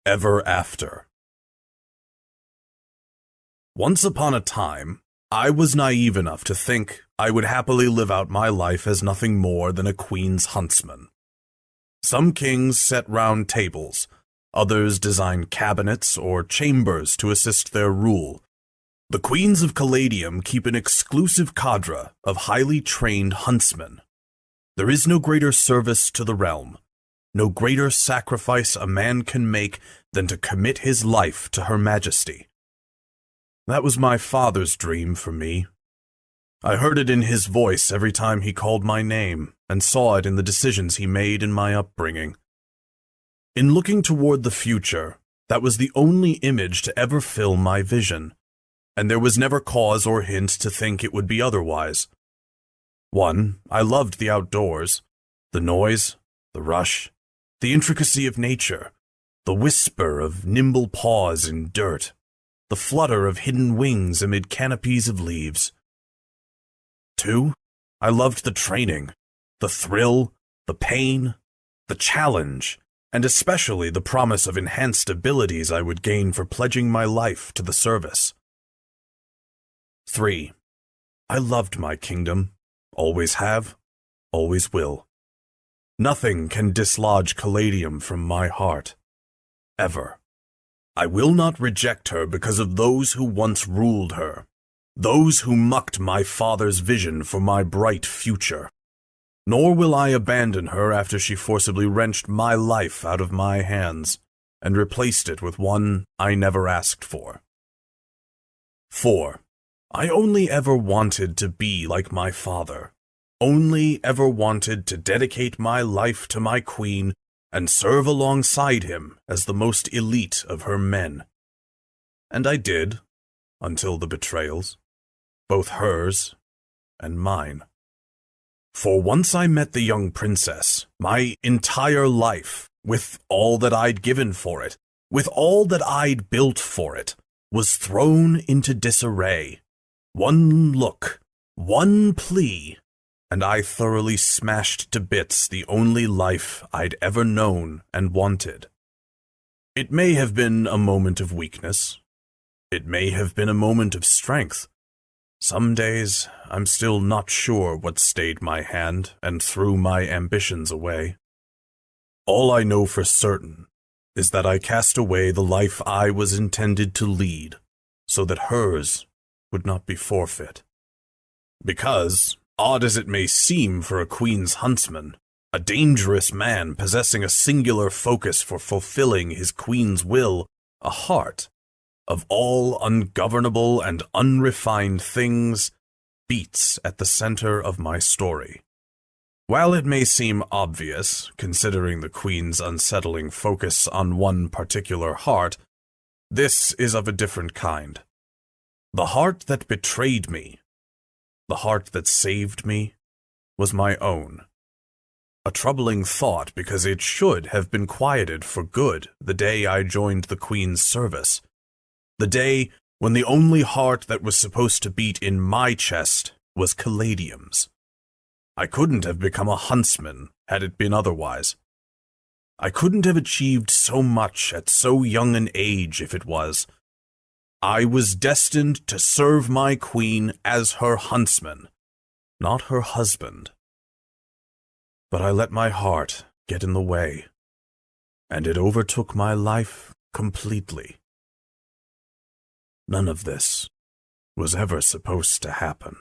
Ever after. Once upon a time, I was naive enough to think I would happily live out my life as nothing more than a queen's huntsman. Some kings set round tables, others design cabinets or chambers to assist their rule. The queens of Caladium keep an exclusive cadre of highly trained huntsmen. There is no greater service to the realm, no greater sacrifice a man can make than to commit his life to Her Majesty. That was my father's dream for me. I heard it in his voice every time he called my name, and saw it in the decisions he made in my upbringing. In looking toward the future, that was the only image to ever fill my vision, and there was never cause or hint to think it would be otherwise. I loved the outdoors, the noise, the rush, the intricacy of nature, the whisper of nimble paws in dirt, the flutter of hidden wings amid canopies of leaves. 2, I loved the training, the thrill, the pain, the challenge, and especially the promise of enhanced abilities I would gain for pledging my life to the service. 3, I loved my kingdom, always have, always will. Nothing can dislodge Caladium from my heart. Ever. I will not reject her because of those who once ruled her, those who mucked my father's vision for my bright future. Nor will I abandon her after she forcibly wrenched my life out of my hands and replaced it with one I never asked for. 4, I only ever wanted to be like my father. Only ever wanted to dedicate my life to my queen and serve alongside him as the most elite of her men. And I did, until the betrayals, both hers and mine. For once I met the young princess, my entire life, with all that I'd given for it, with all that I'd built for it, was thrown into disarray. One look, one plea, and I thoroughly smashed to bits the only life I'd ever known and wanted. It may have been a moment of weakness. It may have been a moment of strength. Some days, I'm still not sure what stayed my hand and threw my ambitions away. All I know for certain is that I cast away the life I was intended to lead, so that hers would not be forfeit. Because, odd as it may seem for a queen's huntsman, a dangerous man possessing a singular focus for fulfilling his queen's will, a heart, of all ungovernable and unrefined things, beats at the center of my story. While it may seem obvious, considering the queen's unsettling focus on one particular heart, this is of a different kind. The heart that betrayed me, the heart that saved me, was my own. A troubling thought because it should have been quieted for good the day I joined the Queen's service. The day when the only heart that was supposed to beat in my chest was Caladium's. I couldn't have become a huntsman had it been otherwise. I couldn't have achieved so much at so young an age if it was. I was destined to serve my queen as her huntsman, not her husband. But I let my heart get in the way, and it overtook my life completely. None of this was ever supposed to happen.